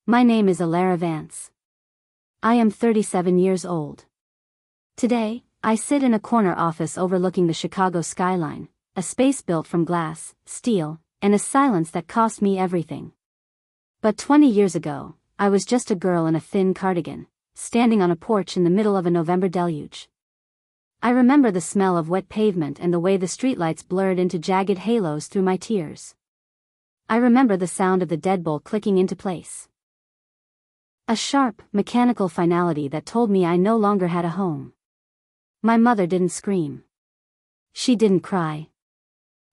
My name is Elara Vance. I am 37 years old. Today, I sit in a corner office overlooking the Chicago skyline, a space built from glass, steel, and a silence that cost me everything. But 20 years ago, I was just a girl in a thin cardigan, standing on a porch in the middle of a November deluge. I remember the smell of wet pavement and the way the streetlights blurred into jagged halos through my tears. I remember the sound of the deadbolt clicking into place. A sharp, mechanical finality that told me I no longer had a home. My mother didn't scream. She didn't cry.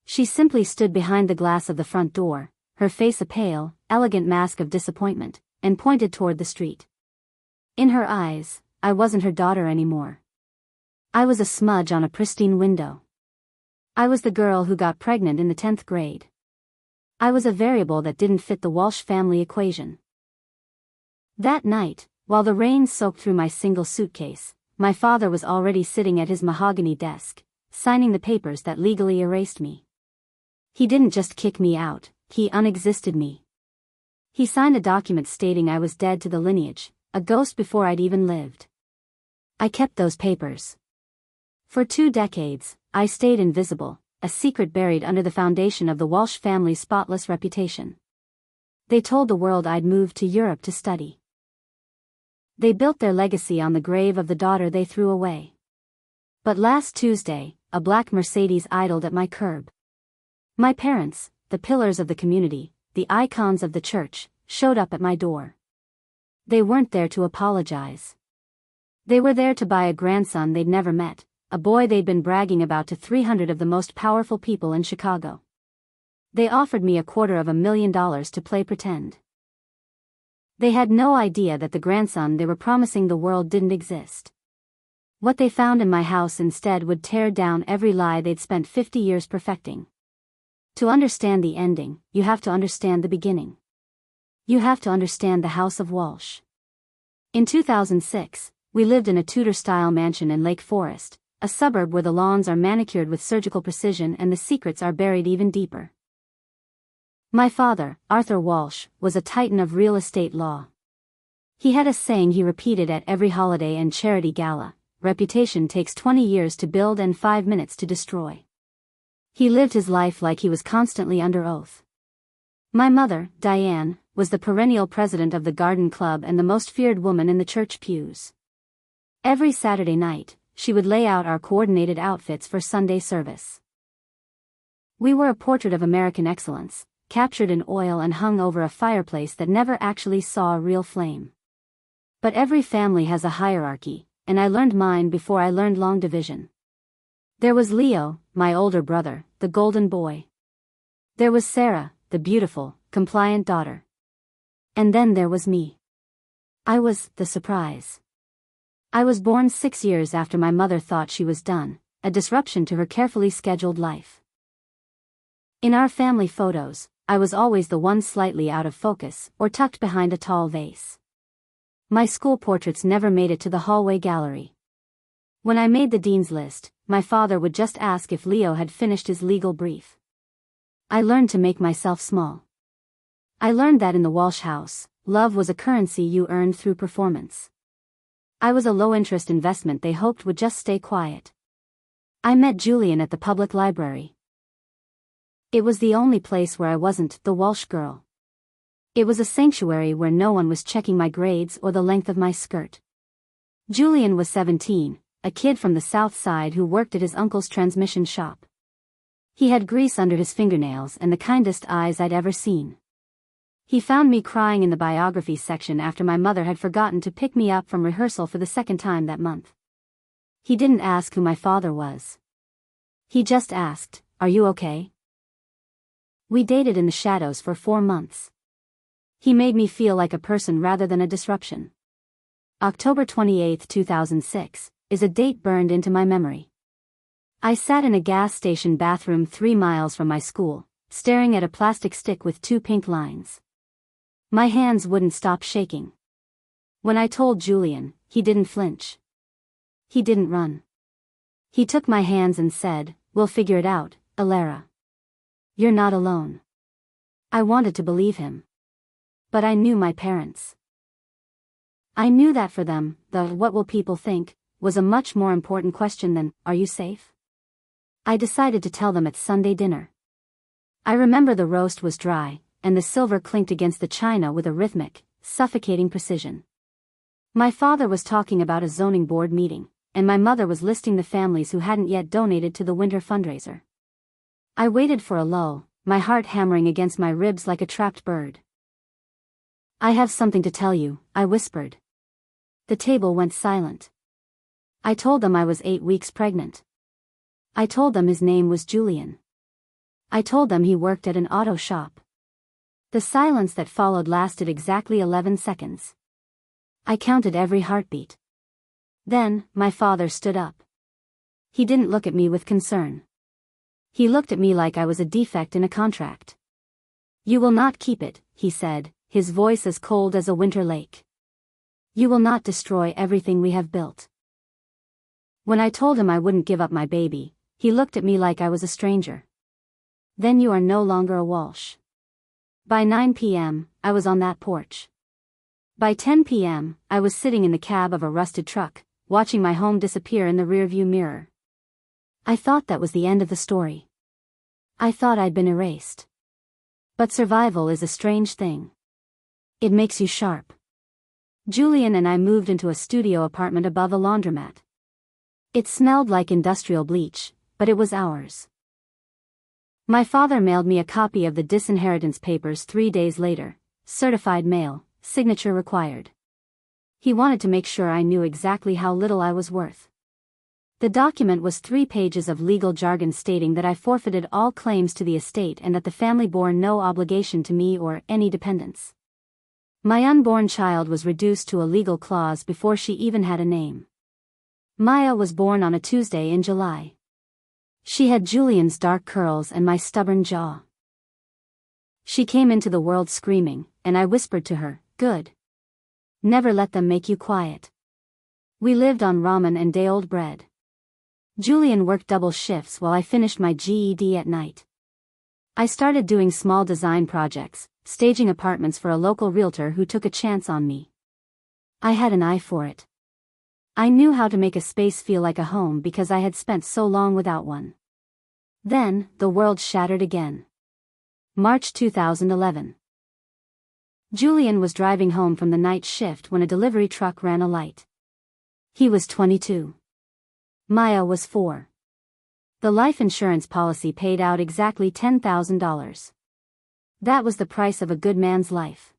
She simply stood behind the glass of the front door, her face a pale, elegant mask of disappointment, and pointed toward the street. In her eyes, I wasn't her daughter anymore. I was a smudge on a pristine window. I was the girl who got pregnant in the 10th grade. I was a variable that didn't fit the Walsh family equation. That night, while the rain soaked through my single suitcase, my father was already sitting at his mahogany desk, signing the papers that legally erased me. He didn't just kick me out, he unexisted me. He signed a document stating I was dead to the lineage, a ghost before I'd even lived. I kept those papers. For 2 decades, I stayed invisible, a secret buried under the foundation of the Walsh family's spotless reputation. They told the world I'd moved to Europe to study. They built their legacy on the grave of the daughter they threw away. But last Tuesday, a black Mercedes idled at my curb. My parents, the pillars of the community, the icons of the church, showed up at my door. They weren't there to apologize. They were there to buy a grandson they'd never met, a boy they'd been bragging about to 300 of the most powerful people in Chicago. They offered me $250,000 to play pretend. They had no idea that the grandson they were promising the world didn't exist. What they found in my house instead would tear down every lie they'd spent 50 years perfecting. To understand the ending, you have to understand the beginning. You have to understand the House of Walsh. In 2006, we lived in a Tudor-style mansion in Lake Forest, a suburb where the lawns are manicured with surgical precision and the secrets are buried even deeper. My father, Arthur Walsh, was a titan of real estate law. He had a saying he repeated at every holiday and charity gala: reputation takes 20 years to build and 5 minutes to destroy. He lived his life like he was constantly under oath. My mother, Diane, was the perennial president of the garden club and the most feared woman in the church pews. Every Saturday night, she would lay out our coordinated outfits for Sunday service. We were a portrait of American excellence, captured in oil and hung over a fireplace that never actually saw a real flame. But every family has a hierarchy, and I learned mine before I learned long division. There was Leo, my older brother, the golden boy. There was Sarah, the beautiful, compliant daughter. And then there was me. I was the surprise. I was born 6 years after my mother thought she was done, a disruption to her carefully scheduled life. In our family photos, I was always the one slightly out of focus or tucked behind a tall vase. My school portraits never made it to the hallway gallery. When I made the dean's list, my father would just ask if Leo had finished his legal brief. I learned to make myself small. I learned that in the Walsh house, love was a currency you earned through performance. I was a low-interest investment they hoped would just stay quiet. I met Julian at the public library. It was the only place where I wasn't the Walsh girl. It was a sanctuary where no one was checking my grades or the length of my skirt. Julian was 17, a kid from the South Side who worked at his uncle's transmission shop. He had grease under his fingernails and the kindest eyes I'd ever seen. He found me crying in the biography section after my mother had forgotten to pick me up from rehearsal for the 2nd time that month. He didn't ask who my father was. He just asked, "Are you okay?" We dated in the shadows for 4 months. He made me feel like a person rather than a disruption. October 28, 2006, is a date burned into my memory. I sat in a gas station bathroom 3 miles from my school, staring at a plastic stick with 2 pink lines. My hands wouldn't stop shaking. When I told Julian, he didn't flinch. He didn't run. He took my hands and said, "We'll figure it out, Elara. You're not alone." I wanted to believe him. But I knew my parents. I knew that for them, the "what will people think" was a much more important question than "are you safe?" I decided to tell them at Sunday dinner. I remember the roast was dry, and the silver clinked against the china with a rhythmic, suffocating precision. My father was talking about a zoning board meeting, and my mother was listing the families who hadn't yet donated to the winter fundraiser. I waited for a lull, my heart hammering against my ribs like a trapped bird. "I have something to tell you," I whispered. The table went silent. I told them I was 8 weeks pregnant. I told them his name was Julian. I told them he worked at an auto shop. The silence that followed lasted exactly 11 seconds. I counted every heartbeat. Then, my father stood up. He didn't look at me with concern. He looked at me like I was a defect in a contract. "You will not keep it," he said, his voice as cold as a winter lake. "You will not destroy everything we have built." When I told him I wouldn't give up my baby, he looked at me like I was a stranger. "Then you are no longer a Walsh." By 9 p.m., I was on that porch. By 10 p.m., I was sitting in the cab of a rusted truck, watching my home disappear in the rearview mirror. I thought that was the end of the story. I thought I'd been erased. But survival is a strange thing. It makes you sharp. Julian and I moved into a studio apartment above a laundromat. It smelled like industrial bleach, but it was ours. My father mailed me a copy of the disinheritance papers 3 days later, certified mail, signature required. He wanted to make sure I knew exactly how little I was worth. The document was 3 pages of legal jargon stating that I forfeited all claims to the estate and that the family bore no obligation to me or any dependents. My unborn child was reduced to a legal clause before she even had a name. Maya was born on a Tuesday in July. She had Julian's dark curls and my stubborn jaw. She came into the world screaming, and I whispered to her, "Good. Never let them make you quiet." We lived on ramen and day-old bread. Julian worked double shifts while I finished my GED at night. I started doing small design projects, staging apartments for a local realtor who took a chance on me. I had an eye for it. I knew how to make a space feel like a home because I had spent so long without one. Then, the world shattered again. March 2011. Julian was driving home from the night shift when a delivery truck ran a light. He was 22. Maya was 4. The life insurance policy paid out exactly $10,000. That was the price of a good man's life.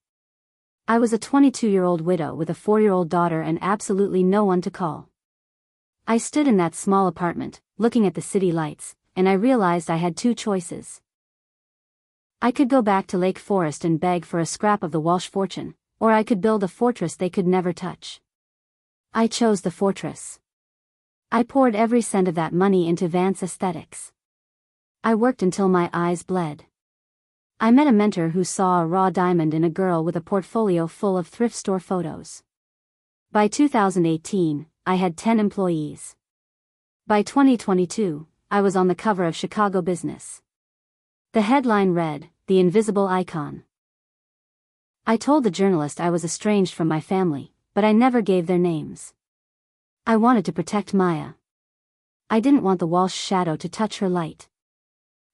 I was a 22-year-old widow with a 4-year-old daughter and absolutely no one to call. I stood in that small apartment, looking at the city lights, and I realized I had 2 choices. I could go back to Lake Forest and beg for a scrap of the Walsh fortune, or I could build a fortress they could never touch. I chose the fortress. I poured every cent of that money into Vance aesthetics. I worked until my eyes bled. I met a mentor who saw a raw diamond in a girl with a portfolio full of thrift store photos. By 2018, I had 10 employees. By 2022, I was on the cover of Chicago Business. The headline read, "The Invisible Icon." I told the journalist I was estranged from my family, but I never gave their names. I wanted to protect Maya. I didn't want the Walsh shadow to touch her light.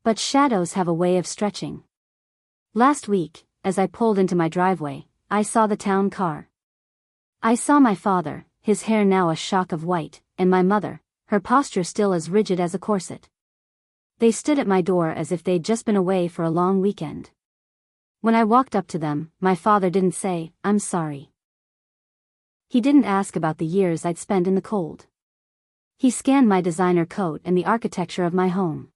But shadows have a way of stretching. Last week, as I pulled into my driveway, I saw the town car. I saw my father, his hair now a shock of white, and my mother, her posture still as rigid as a corset. They stood at my door as if they'd just been away for a long weekend. When I walked up to them, my father didn't say, "I'm sorry." He didn't ask about the years I'd spent in the cold. He scanned my designer coat and the architecture of my home.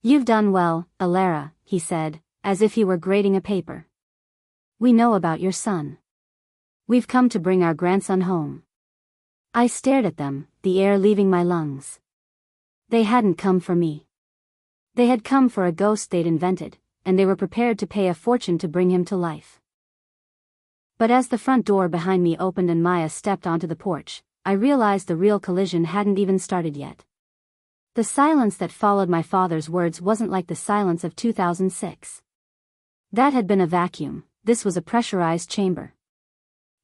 "You've done well, Elara," he said, as if he were grading a paper. "We know about your son. We've come to bring our grandson home." I stared at them, the air leaving my lungs. They hadn't come for me. They had come for a ghost they'd invented, and they were prepared to pay a fortune to bring him to life. But as the front door behind me opened and Maya stepped onto the porch, I realized the real collision hadn't even started yet. The silence that followed my father's words wasn't like the silence of 2006. That had been a vacuum, this was a pressurized chamber.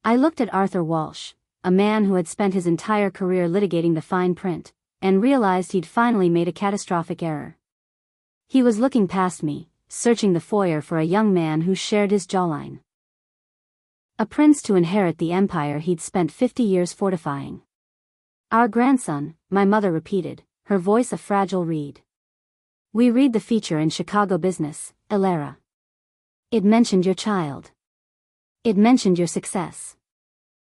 I looked at Arthur Walsh, a man who had spent his entire career litigating the fine print, and realized he'd finally made a catastrophic error. He was looking past me, searching the foyer for a young man who shared his jawline. A prince to inherit the empire he'd spent 50 years fortifying. Our grandson, my mother repeated, her voice a fragile reed. We read the feature in Chicago Business, Elara. It mentioned your child. It mentioned your success.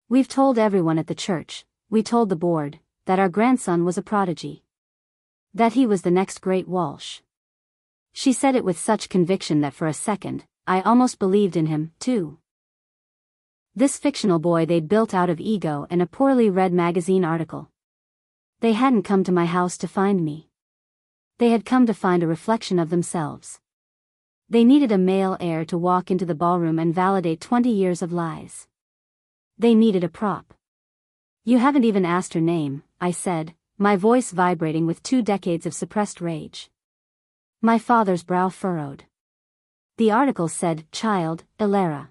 We've told everyone at the church, we told the board, that our grandson was a prodigy. That he was the next great Walsh. She said it with such conviction that for a second, I almost believed in him, too. This fictional boy they'd built out of ego and a poorly read magazine article. They hadn't come to my house to find me. They had come to find a reflection of themselves. They needed a male heir to walk into the ballroom and validate 20 years of lies. They needed a prop. You haven't even asked her name, I said, my voice vibrating with 2 decades of suppressed rage. My father's brow furrowed. The article said, child, Elara.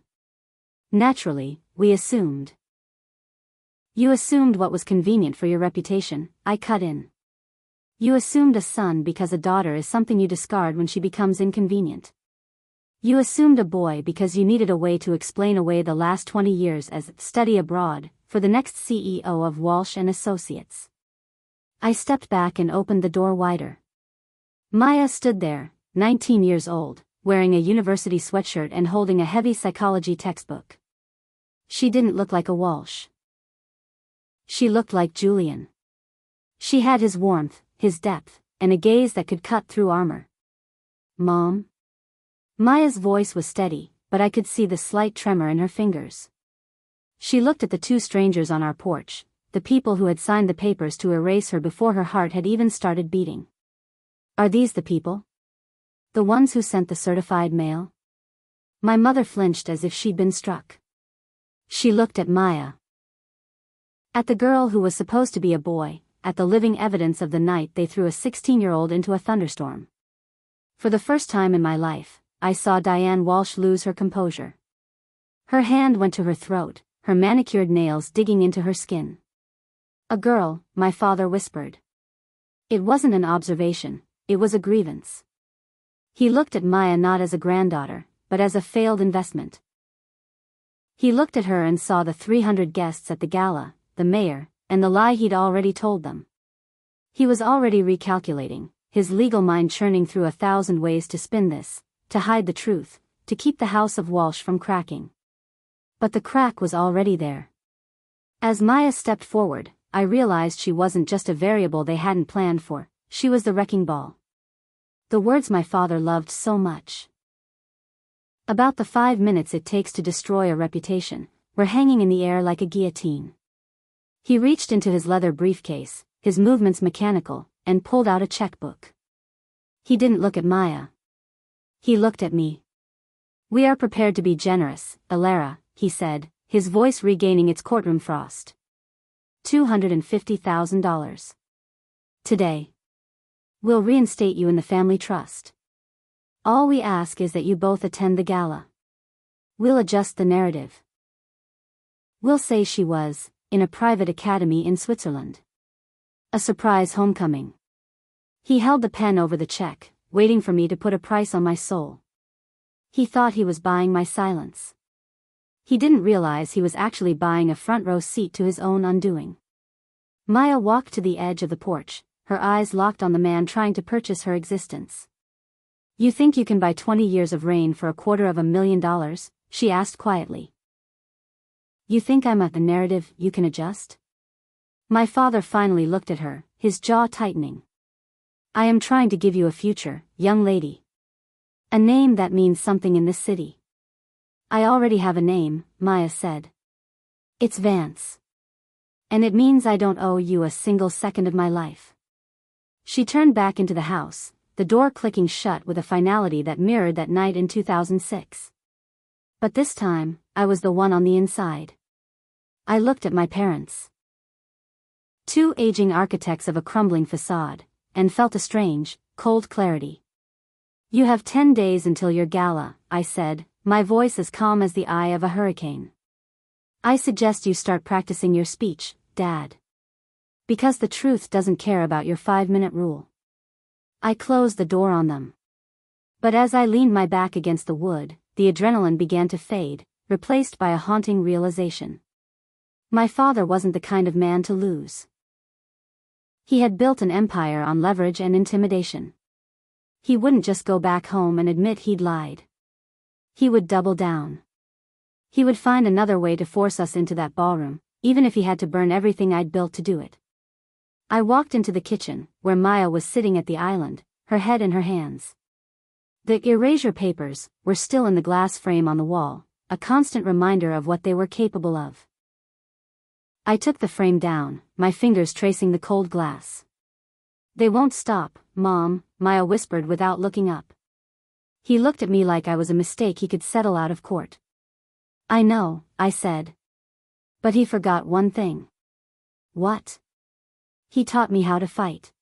Naturally, we assumed. You assumed what was convenient for your reputation, I cut in. You assumed a son because a daughter is something you discard when she becomes inconvenient. You assumed a boy because you needed a way to explain away the last 20 years as study abroad for the next CEO of Walsh and Associates. I stepped back and opened the door wider. Maya stood there, 19 years old, wearing a university sweatshirt and holding a heavy psychology textbook. She didn't look like a Walsh. She looked like Julian. She had his warmth, his depth, and a gaze that could cut through armor. Mom? Maya's voice was steady, but I could see the slight tremor in her fingers. She looked at the 2 strangers on our porch, the people who had signed the papers to erase her before her heart had even started beating. Are these the people? The ones who sent the certified mail? My mother flinched as if she'd been struck. She looked at Maya. At the girl who was supposed to be a boy, at the living evidence of the night they threw a 16-year-old into a thunderstorm. For the first time in my life, I saw Diane Walsh lose her composure. Her hand went to her throat, her manicured nails digging into her skin. A girl, my father whispered. It wasn't an observation, it was a grievance. He looked at Maya not as a granddaughter, but as a failed investment. He looked at her and saw the 300 guests at the gala, the mayor, and the lie he'd already told them. He was already recalculating, his legal mind churning through 1,000 ways to spin this, to hide the truth, to keep the house of Walsh from cracking. But the crack was already there. As Maya stepped forward, I realized she wasn't just a variable they hadn't planned for, she was the wrecking ball. The words my father loved so much. About the 5 minutes it takes to destroy a reputation, were hanging in the air like a guillotine. He reached into his leather briefcase, his movements mechanical, and pulled out a checkbook. He didn't look at Maya. He looked at me. We are prepared to be generous, Elara, he said, his voice regaining its courtroom frost. $250,000. Today. We'll reinstate you in the family trust. All we ask is that you both attend the gala. We'll adjust the narrative. We'll say she was, in a private academy in Switzerland. A surprise homecoming. He held the pen over the check, waiting for me to put a price on my soul. He thought he was buying my silence. He didn't realize he was actually buying a front-row seat to his own undoing. Maya walked to the edge of the porch, her eyes locked on the man trying to purchase her existence. You think you can buy 20 years of reign for $250,000? She asked quietly. You think I'm a narrative you can adjust? My father finally looked at her, his jaw tightening. I am trying to give you a future, young lady. A name that means something in this city. I already have a name, Maya said. It's Vance. And it means I don't owe you a single second of my life. She turned back into the house, the door clicking shut with a finality that mirrored that night in 2006. But this time, I was the one on the inside. I looked at my parents. 2 aging architects of a crumbling facade, and felt a strange, cold clarity. You have 10 days until your gala, I said, my voice as calm as the eye of a hurricane. "I suggest you start practicing your speech, Dad. Because the truth doesn't care about your 5-minute rule." I closed the door on them. But as I leaned my back against the wood, the adrenaline began to fade, replaced by a haunting realization. My father wasn't the kind of man to lose. He had built an empire on leverage and intimidation. He wouldn't just go back home and admit he'd lied. He would double down. He would find another way to force us into that ballroom, even if he had to burn everything I'd built to do it. I walked into the kitchen, where Maya was sitting at the island, her head in her hands. The erasure papers were still in the glass frame on the wall, a constant reminder of what they were capable of. I took the frame down, my fingers tracing the cold glass. "They won't stop, Mom," Maya whispered without looking up. He looked at me like I was a mistake he could settle out of court. "I know," I said. But he forgot one thing. "What?" "He taught me how to fight."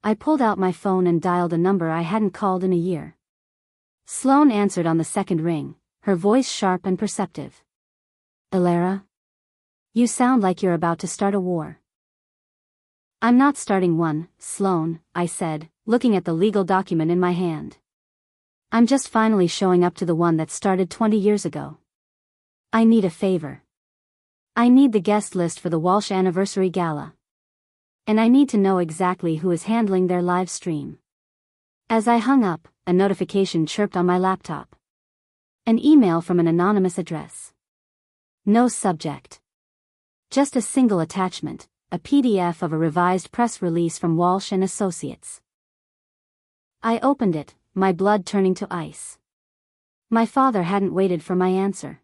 I pulled out my phone and dialed a number I hadn't called in a year. Sloane answered on the second ring, her voice sharp and perceptive. "Elara? You sound like you're about to start a war." "I'm not starting one, Sloane," I said, looking at the legal document in my hand. "I'm just finally showing up to the one that started 20 years ago. I need a favor. I need the guest list for the Walsh anniversary gala. And I need to know exactly who is handling their live stream." As I hung up, a notification chirped on my laptop. An email from an anonymous address. No subject. Just a single attachment, a PDF of a revised press release from Walsh and Associates. I opened it, my blood turning to ice. My father hadn't waited for my answer.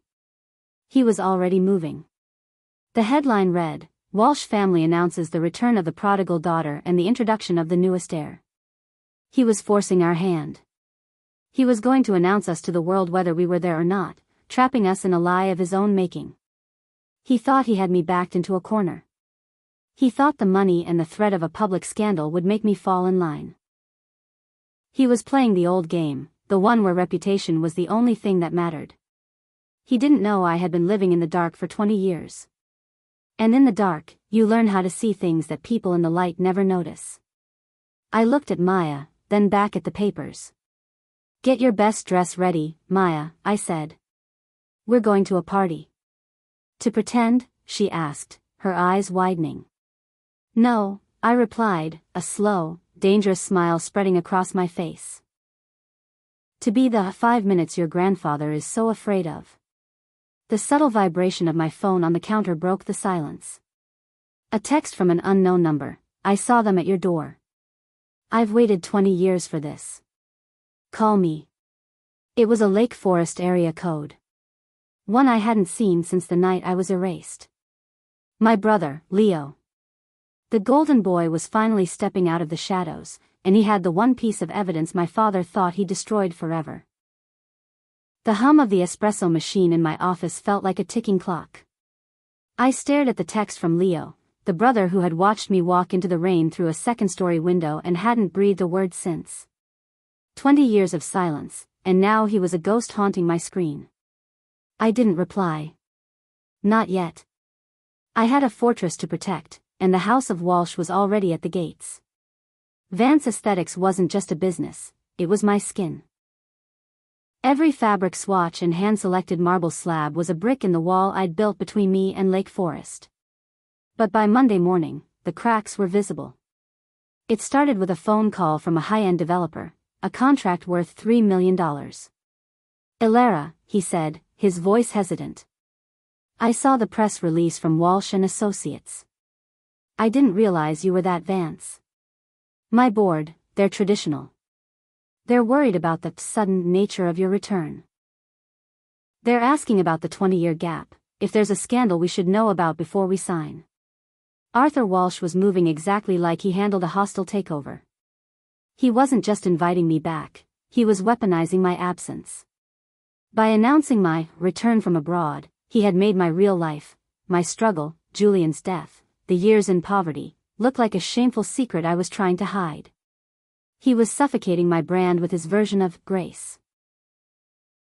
He was already moving. The headline read, "Walsh family announces the return of the prodigal daughter and the introduction of the newest heir." He was forcing our hand. He was going to announce us to the world whether we were there or not, trapping us in a lie of his own making. He thought he had me backed into a corner. He thought the money and the threat of a public scandal would make me fall in line. He was playing the old game, the one where reputation was the only thing that mattered. He didn't know I had been living in the dark for 20 years. And in the dark, you learn how to see things that people in the light never notice. I looked at Maya, then back at the papers. "Get your best dress ready, Maya," I said. "We're going to a party." "To pretend?" she asked, her eyes widening. "No," I replied, a slow, dangerous smile spreading across my face. "To be the 5 minutes your grandfather is so afraid of." The subtle vibration of my phone on the counter broke the silence. "A text from an unknown number. I saw them at your door. I've waited 20 years for this. Call me." It was a Lake Forest area code. One I hadn't seen since the night I was erased. My brother, Leo. The golden boy was finally stepping out of the shadows, and he had the one piece of evidence my father thought he destroyed forever. The hum of the espresso machine in my office felt like a ticking clock. I stared at the text from Leo, the brother who had watched me walk into the rain through a second-story window and hadn't breathed a word since. 20 years of silence, and now he was a ghost haunting my screen. I didn't reply. Not yet. I had a fortress to protect, and the House of Walsh was already at the gates. Vance Aesthetics wasn't just a business, it was my skin. Every fabric swatch and hand-selected marble slab was a brick in the wall I'd built between me and Lake Forest. But by Monday morning, the cracks were visible. It started with a phone call from a high-end developer, a contract worth $3 million. "Elara," he said, his voice hesitant. "I saw the press release from Walsh and Associates. I didn't realize you were that Vance. My board, they're traditional. They're worried about the sudden nature of your return. They're asking about the 20-year gap, if there's a scandal we should know about before we sign." Arthur Walsh was moving exactly like he handled a hostile takeover. He wasn't just inviting me back, he was weaponizing my absence. By announcing my return from abroad, he had made my real life, my struggle, Julian's death, the years in poverty, look like a shameful secret I was trying to hide. He was suffocating my brand with his version of grace.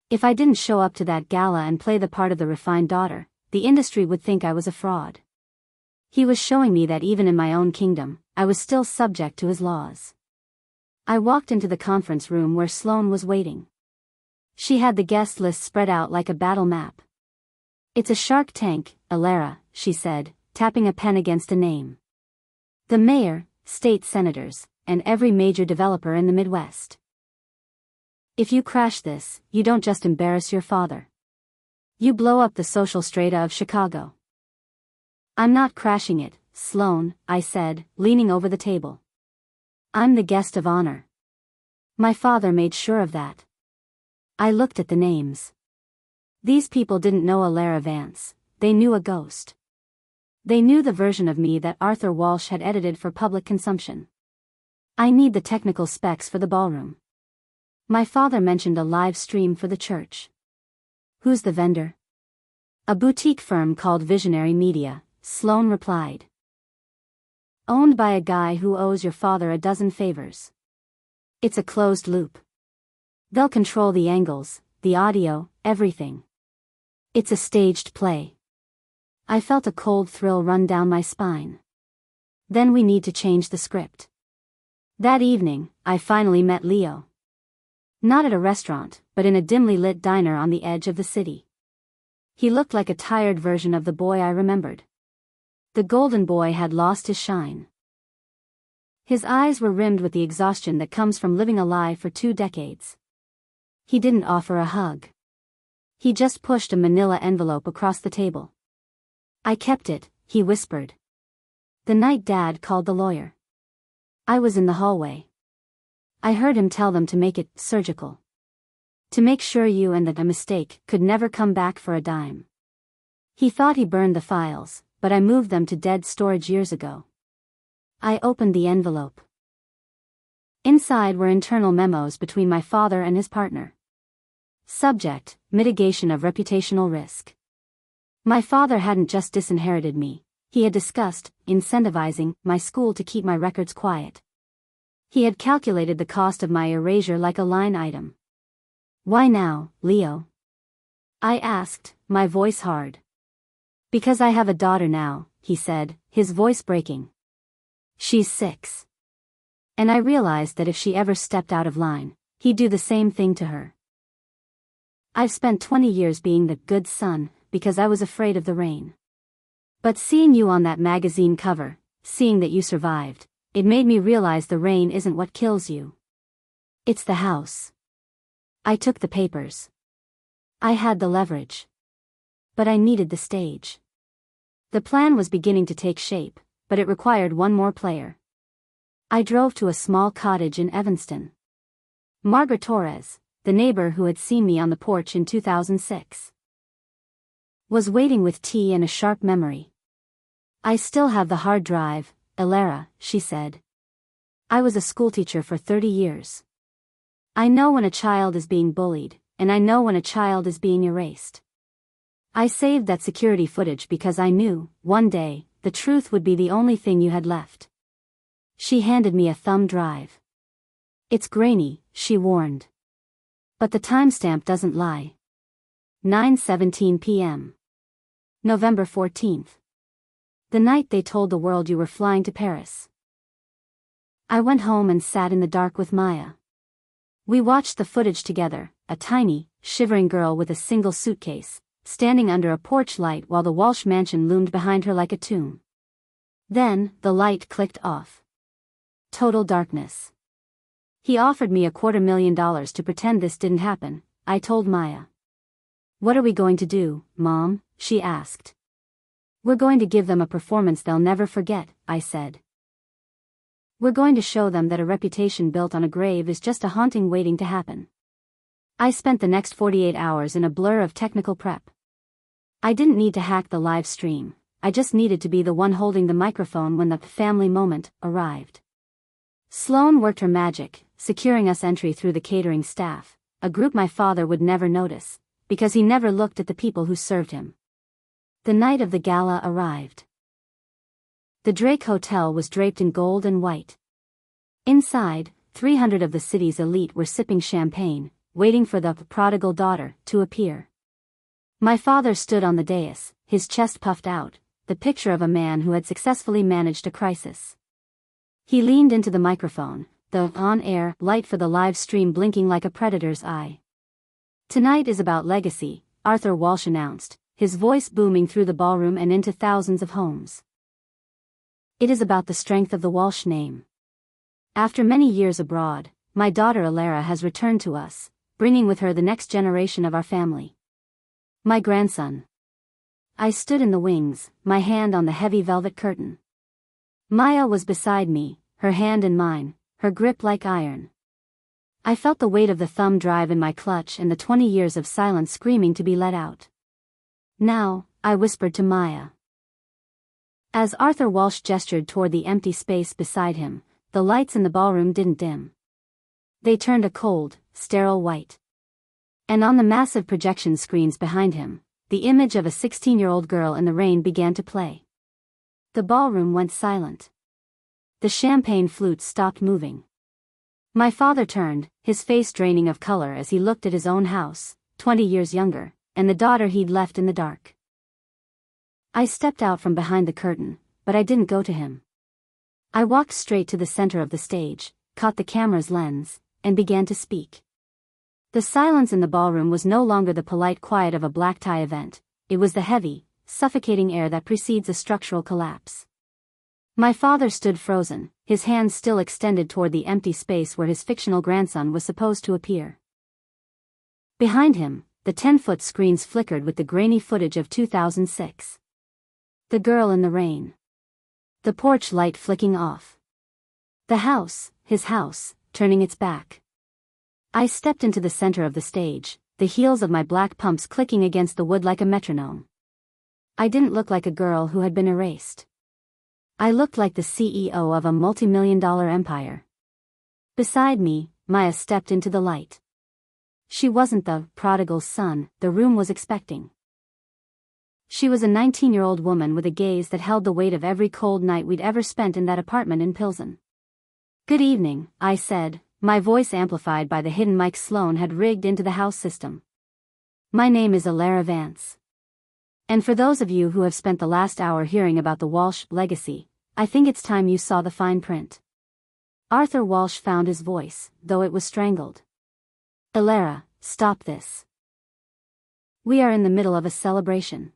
If I didn't show up to that gala and play the part of the refined daughter, the industry would think I was a fraud. He was showing me that even in my own kingdom, I was still subject to his laws. I walked into the conference room where Sloane was waiting. She had the guest list spread out like a battle map. "It's a Shark Tank, Elara," she said, tapping a pen against a name. "The mayor, state senators, and every major developer in the Midwest. If you crash this, you don't just embarrass your father. You blow up the social strata of Chicago." "I'm not crashing it, Sloane," I said, leaning over the table. "I'm the guest of honor. My father made sure of that." I looked at the names. These people didn't know Elara Vance, they knew a ghost. They knew the version of me that Arthur Walsh had edited for public consumption. "I need the technical specs for the ballroom." My father mentioned a live stream for the church. "Who's the vendor?" "A boutique firm called Visionary Media," Sloane replied. "Owned by a guy who owes your father a dozen favors. It's a closed loop. They'll control the angles, the audio, everything. It's a staged play." I felt a cold thrill run down my spine. "Then we need to change the script." That evening, I finally met Leo. Not at a restaurant, but in a dimly lit diner on the edge of the city. He looked like a tired version of the boy I remembered. The golden boy had lost his shine. His eyes were rimmed with the exhaustion that comes from living a lie for 2 decades. He didn't offer a hug. He just pushed a manila envelope across the table. "I kept it," he whispered. "The night Dad called the lawyer." I was in the hallway. I heard him tell them to make it surgical. To make sure you and that a mistake could never come back for a dime. He thought he burned the files, but I moved them to dead storage years ago. I opened the envelope. Inside were internal memos between my father and his partner. Subject: mitigation of reputational risk. My father hadn't just disinherited me, he had discussed incentivizing my school to keep my records quiet. He had calculated the cost of my erasure like a line item. "Why now, Leo?" I asked, my voice hard. "Because I have a daughter now," he said, his voice breaking. "She's 6. And I realized that if she ever stepped out of line, he'd do the same thing to her. I've spent 20 years being the good son, because I was afraid of the rain. But seeing you on that magazine cover, seeing that you survived, it made me realize the rain isn't what kills you. It's the house." I took the papers. I had the leverage. But I needed the stage. The plan was beginning to take shape, but it required one more player. I drove to a small cottage in Evanston. Margaret Torres, the neighbor who had seen me on the porch in 2006, was waiting with tea and a sharp memory. "I still have the hard drive, Elara," she said. "I was a schoolteacher for 30 years. I know when a child is being bullied, and I know when a child is being erased. I saved that security footage because I knew, one day, the truth would be the only thing you had left." She handed me a thumb drive. "It's grainy," she warned. "But the timestamp doesn't lie. 9:17 p.m. November 14th. The night they told the world you were flying to Paris." I went home and sat in the dark with Maya. We watched the footage together, a tiny, shivering girl with a single suitcase, standing under a porch light while the Walsh mansion loomed behind her like a tomb. Then, the light clicked off. Total darkness. "He offered me $250,000 to pretend this didn't happen," I told Maya. "What are we going to do, Mom?" she asked. "We're going to give them a performance they'll never forget," I said. "We're going to show them that a reputation built on a grave is just a haunting waiting to happen." I spent the next 48 hours in a blur of technical prep. I didn't need to hack the live stream, I just needed to be the one holding the microphone when the family moment arrived. Sloane worked her magic, securing us entry through the catering staff, a group my father would never notice, because he never looked at the people who served him. The night of the gala arrived. The Drake Hotel was draped in gold and white. Inside, 300 of the city's elite were sipping champagne, waiting for the prodigal daughter to appear. My father stood on the dais, his chest puffed out, the picture of a man who had successfully managed a crisis. He leaned into the microphone, the on-air light for the live stream blinking like a predator's eye. "Tonight is about legacy," Arthur Walsh announced, his voice booming through the ballroom and into thousands of homes. "It is about the strength of the Walsh name. After many years abroad, my daughter Elara has returned to us, bringing with her the next generation of our family. My grandson." I stood in the wings, my hand on the heavy velvet curtain. Maya was beside me, her hand in mine, her grip like iron. I felt the weight of the thumb drive in my clutch and the 20 years of silence screaming to be let out. "Now," I whispered to Maya. As Arthur Walsh gestured toward the empty space beside him, the lights in the ballroom didn't dim. They turned a cold, sterile white. And on the massive projection screens behind him, the image of a 16-year-old girl in the rain began to play. The ballroom went silent. The champagne flutes stopped moving. My father turned, his face draining of color as he looked at his own house, 20 years younger, and the daughter he'd left in the dark. I stepped out from behind the curtain, but I didn't go to him. I walked straight to the center of the stage, caught the camera's lens, and began to speak. The silence in the ballroom was no longer the polite quiet of a black tie event, it was the heavy, suffocating air that precedes a structural collapse. My father stood frozen, his hands still extended toward the empty space where his fictional grandson was supposed to appear. Behind him, the 10-foot screens flickered with the grainy footage of 2006. The girl in the rain. The porch light flicking off. The house, his house, turning its back. I stepped into the center of the stage, the heels of my black pumps clicking against the wood like a metronome. I didn't look like a girl who had been erased. I looked like the CEO of a multi-million-dollar empire. Beside me, Maya stepped into the light. She wasn't the prodigal son the room was expecting. She was a 19-year-old woman with a gaze that held the weight of every cold night we'd ever spent in that apartment in Pilsen. "Good evening," I said, my voice amplified by the hidden mic Sloan had rigged into the house system. "My name is Elara Vance. And for those of you who have spent the last hour hearing about the Walsh legacy, I think it's time you saw the fine print." Arthur Walsh found his voice, though it was strangled. "Elara, stop this. We are in the middle of a celebration."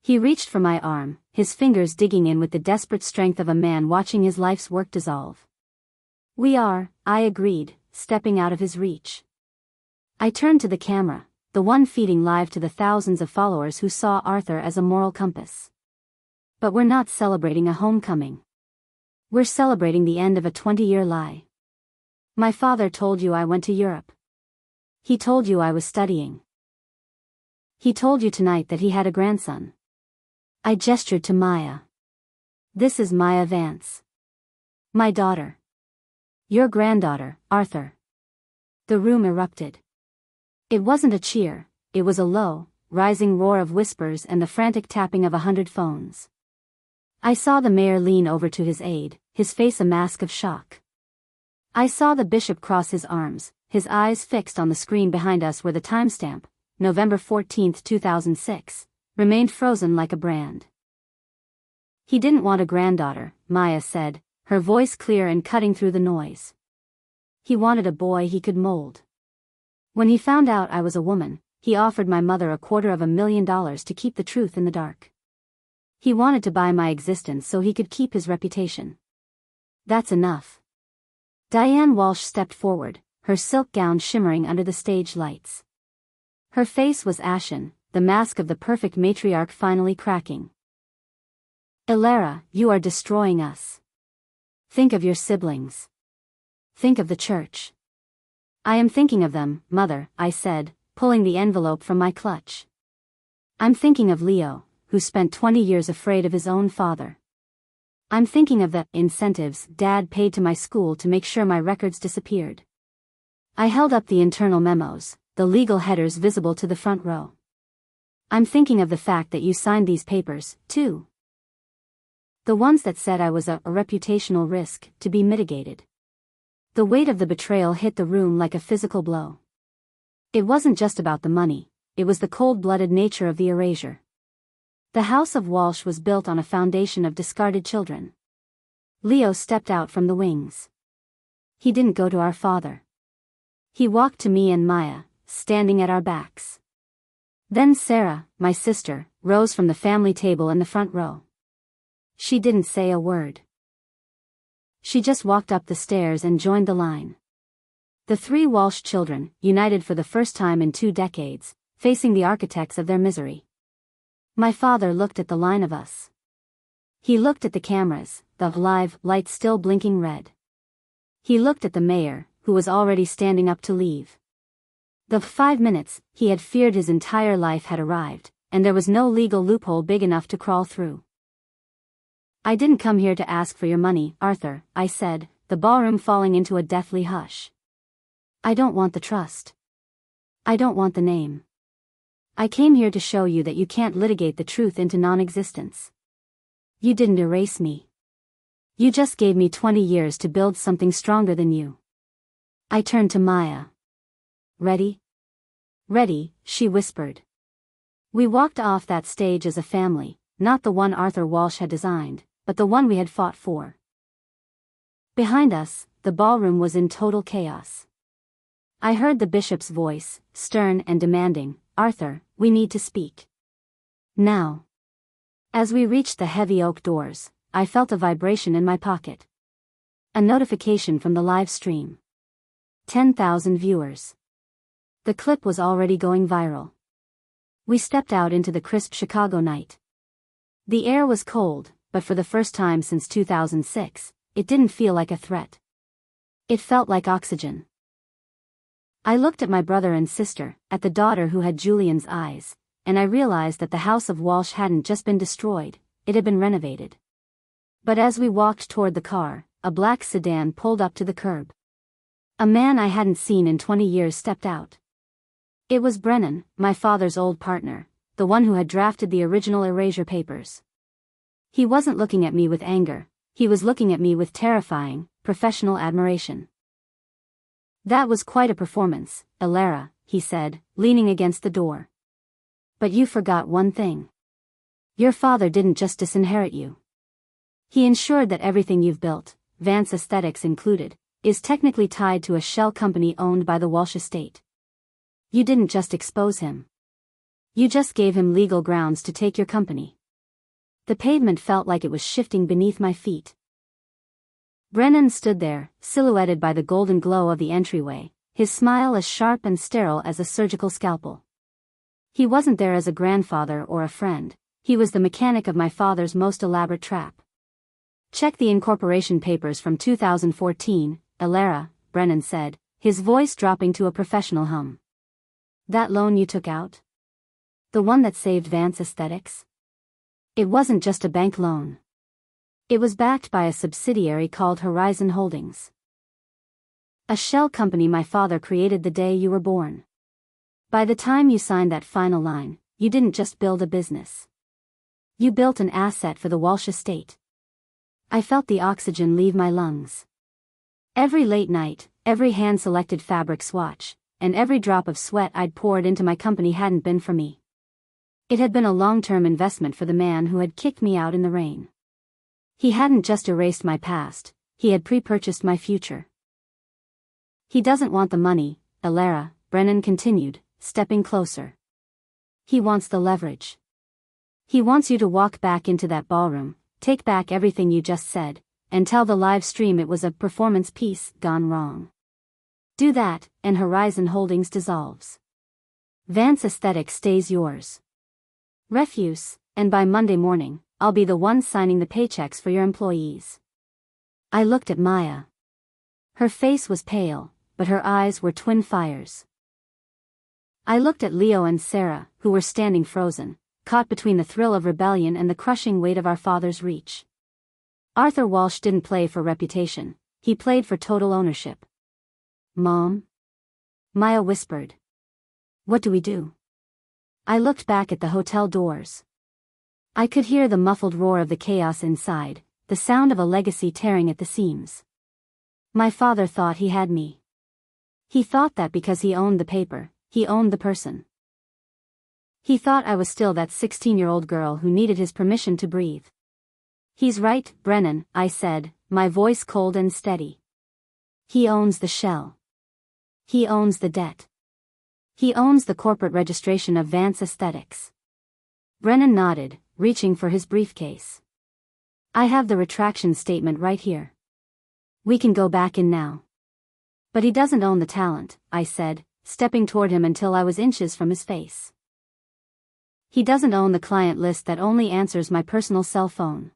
He reached for my arm, his fingers digging in with the desperate strength of a man watching his life's work dissolve. "We are," I agreed, stepping out of his reach. I turned to the camera, the one feeding live to the thousands of followers who saw Arthur as a moral compass. "But we're not celebrating a homecoming. We're celebrating the end of a 20-year lie. My father told you I went to Europe. He told you I was studying. He told you tonight that he had a grandson." I gestured to Maya. "This is Maya Vance. My daughter. Your granddaughter, Arthur." The room erupted. It wasn't a cheer, it was a low, rising roar of whispers and the frantic tapping of 100 phones. I saw the mayor lean over to his aide, his face a mask of shock. I saw the bishop cross his arms, his eyes fixed on the screen behind us where the timestamp, November 14, 2006, remained frozen like a brand. "He didn't want a granddaughter," Maya said, her voice clear and cutting through the noise. "He wanted a boy he could mold. When he found out I was a woman, he offered my mother $250,000 to keep the truth in the dark. He wanted to buy my existence so he could keep his reputation. That's enough." Diane Walsh stepped forward, her silk gown shimmering under the stage lights. Her face was ashen, the mask of the perfect matriarch finally cracking. "Elara, you are destroying us. Think of your siblings. Think of the church." "I am thinking of them, Mother," I said, pulling the envelope from my clutch. "I'm thinking of Leo, who spent 20 years afraid of his own father. I'm thinking of the incentives Dad paid to my school to make sure my records disappeared." I held up the internal memos, the legal headers visible to the front row. "I'm thinking of the fact that you signed these papers, too. The ones that said I was a reputational risk to be mitigated." The weight of the betrayal hit the room like a physical blow. It wasn't just about the money, it was the cold-blooded nature of the erasure. The house of Walsh was built on a foundation of discarded children. Leo stepped out from the wings. He didn't go to our father. He walked to me and Maya, standing at our backs. Then Sarah, my sister, rose from the family table in the front row. She didn't say a word. She just walked up the stairs and joined the line. The three Walsh children, united for the first time in 2 decades, facing the architects of their misery. My father looked at the line of us. He looked at the cameras, the live lights still blinking red. He looked at the mayor, who was already standing up to leave. The 5 minutes he had feared his entire life had arrived, and there was no legal loophole big enough to crawl through. "I didn't come here to ask for your money, Arthur," I said, the ballroom falling into a deathly hush. "I don't want the trust. I don't want the name. I came here to show you that you can't litigate the truth into non-existence. You didn't erase me. You just gave me 20 years to build something stronger than you." I turned to Maya. "Ready?" "Ready," she whispered. We walked off that stage as a family, not the one Arthur Walsh had designed, but the one we had fought for. Behind us, the ballroom was in total chaos. I heard the bishop's voice, stern and demanding, "Arthur, we need to speak. Now." As we reached the heavy oak doors, I felt a vibration in my pocket. A notification from the live stream. 10,000 viewers. The clip was already going viral. We stepped out into the crisp Chicago night. The air was cold, but for the first time since 2006, it didn't feel like a threat. It felt like oxygen. I looked at my brother and sister, at the daughter who had Julian's eyes, and I realized that the house of Walsh hadn't just been destroyed, it had been renovated. But as we walked toward the car, a black sedan pulled up to the curb. A man I hadn't seen in 20 years stepped out. It was Brennan, my father's old partner, the one who had drafted the original erasure papers. He wasn't looking at me with anger, he was looking at me with terrifying, professional admiration. "That was quite a performance, Elara," he said, leaning against the door. "But you forgot one thing. Your father didn't just disinherit you. He ensured that everything you've built, Vance Aesthetics included, is technically tied to a shell company owned by the Walsh estate. You didn't just expose him. You just gave him legal grounds to take your company." The pavement felt like it was shifting beneath my feet. Brennan stood there, silhouetted by the golden glow of the entryway, his smile as sharp and sterile as a surgical scalpel. He wasn't there as a grandfather or a friend, he was the mechanic of my father's most elaborate trap. "Check the incorporation papers from 2014, Elara," Brennan said, his voice dropping to a professional hum. "That loan you took out? The one that saved Vance Aesthetics? It wasn't just a bank loan. It was backed by a subsidiary called Horizon Holdings. A shell company my father created the day you were born. By the time you signed that final line, you didn't just build a business. You built an asset for the Walsh estate." I felt the oxygen leave my lungs. Every late night, every hand-selected fabric swatch, and every drop of sweat I'd poured into my company hadn't been for me. It had been a long-term investment for the man who had kicked me out in the rain. He hadn't just erased my past, he had pre-purchased my future. "He doesn't want the money, Elara," Brennan continued, stepping closer. "He wants the leverage. He wants you to walk back into that ballroom, take back everything you just said, and tell the live stream it was a performance piece gone wrong. Do that, and Horizon Holdings dissolves. Vance Aesthetics stays yours. Refuse, and by Monday morning, I'll be the one signing the paychecks for your employees." I looked at Maya. Her face was pale, but her eyes were twin fires. I looked at Leo and Sarah, who were standing frozen, caught between the thrill of rebellion and the crushing weight of our father's reach. Arthur Walsh didn't play for reputation, he played for total ownership. "Mom?" Maya whispered. "What do we do?" I looked back at the hotel doors. I could hear the muffled roar of the chaos inside, the sound of a legacy tearing at the seams. My father thought he had me. He thought that because he owned the paper, he owned the person. He thought I was still that 16-year-old girl who needed his permission to breathe. He's right, Brennan, I said, my voice cold and steady. He owns the shell. He owns the debt. He owns the corporate registration of Vance Aesthetics. Brennan nodded, reaching for his briefcase. I have the retraction statement right here. We can go back in now. But he doesn't own the talent, I said, stepping toward him until I was inches from his face. He doesn't own the client list that only answers my personal cell phone.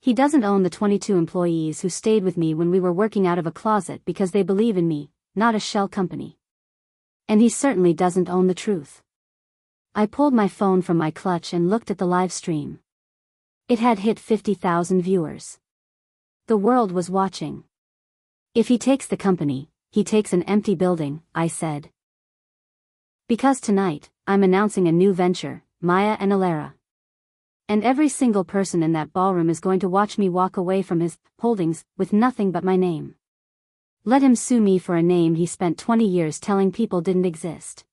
He doesn't own the 22 employees who stayed with me when we were working out of a closet because they believe in me, not a shell company. And he certainly doesn't own the truth. I pulled my phone from my clutch and looked at the live stream. It had hit 50,000 viewers. The world was watching. If he takes the company, he takes an empty building, I said. Because tonight, I'm announcing a new venture, Maya and Elara. And every single person in that ballroom is going to watch me walk away from his holdings with nothing but my name. Let him sue me for a name he spent 20 years telling people didn't exist.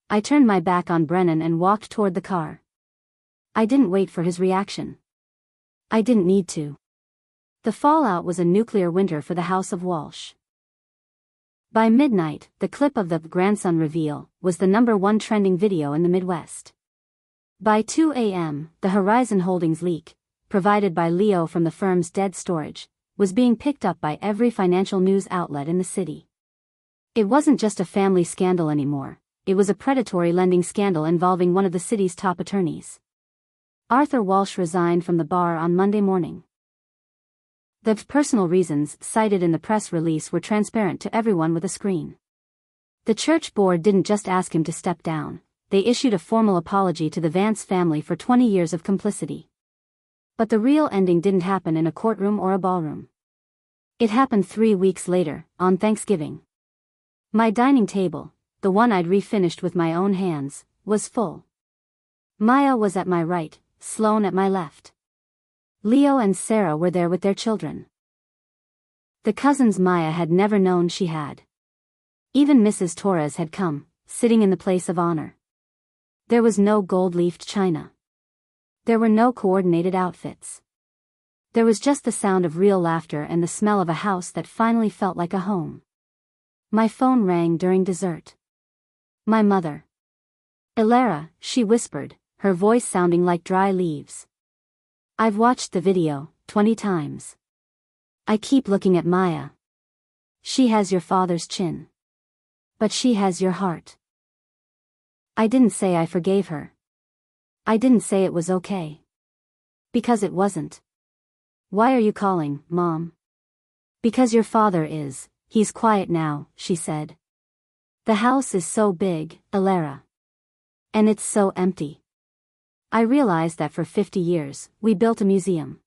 I turned my back on Brennan and walked toward the car. I didn't wait for his reaction. I didn't need to. The fallout was a nuclear winter for the House of Walsh. By midnight, the clip of the grandson reveal was the #1 trending video in the Midwest. By 2 a.m., the Horizon Holdings leak, provided by Leo from the firm's dead storage, was being picked up by every financial news outlet in the city. It wasn't just a family scandal anymore, it was a predatory lending scandal involving one of the city's top attorneys. Arthur Walsh resigned from the bar on Monday morning. The personal reasons cited in the press release were transparent to everyone with a screen. The church board didn't just ask him to step down, they issued a formal apology to the Vance family for 20 years of complicity. But the real ending didn't happen in a courtroom or a ballroom. It happened 3 weeks later, on Thanksgiving. My dining table, the one I'd refinished with my own hands, was full. Maya was at my right, Sloane at my left. Leo and Sarah were there with their children. The cousins Maya had never known she had. Even Mrs. Torres had come, sitting in the place of honor. There was no gold-leafed china. There were no coordinated outfits. There was just the sound of real laughter and the smell of a house that finally felt like a home. My phone rang during dessert. My mother. Elara, she whispered, her voice sounding like dry leaves. I've watched the video 20 times. I keep looking at Maya. She has your father's chin. But she has your heart. I didn't say I forgave her. I didn't say it was okay. Because it wasn't. Why are you calling, Mom? Because your father is. He's quiet now, she said. The house is so big, Elara. And it's so empty. I realized that for 50 years, we built a museum.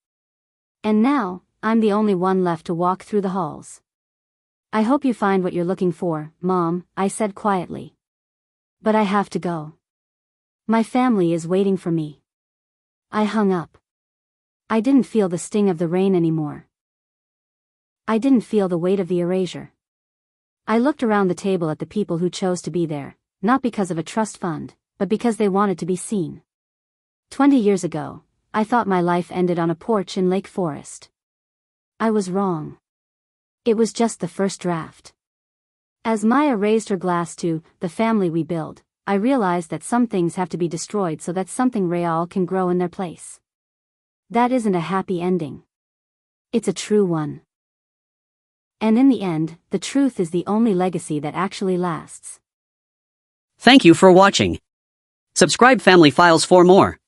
And now, I'm the only one left to walk through the halls. I hope you find what you're looking for, Mom, I said quietly. But I have to go. My family is waiting for me. I hung up. I didn't feel the sting of the rain anymore. I didn't feel the weight of the erasure. I looked around the table at the people who chose to be there, not because of a trust fund, but because they wanted to be seen. 20 years ago, I thought my life ended on a porch in Lake Forest. I was wrong. It was just the first draft. As Maya raised her glass to the family we build, I realized that some things have to be destroyed so that something real can grow in their place. That isn't a happy ending. It's a true one. And in the end, the truth is the only legacy that actually lasts. Thank you for watching. Subscribe Family Files for more.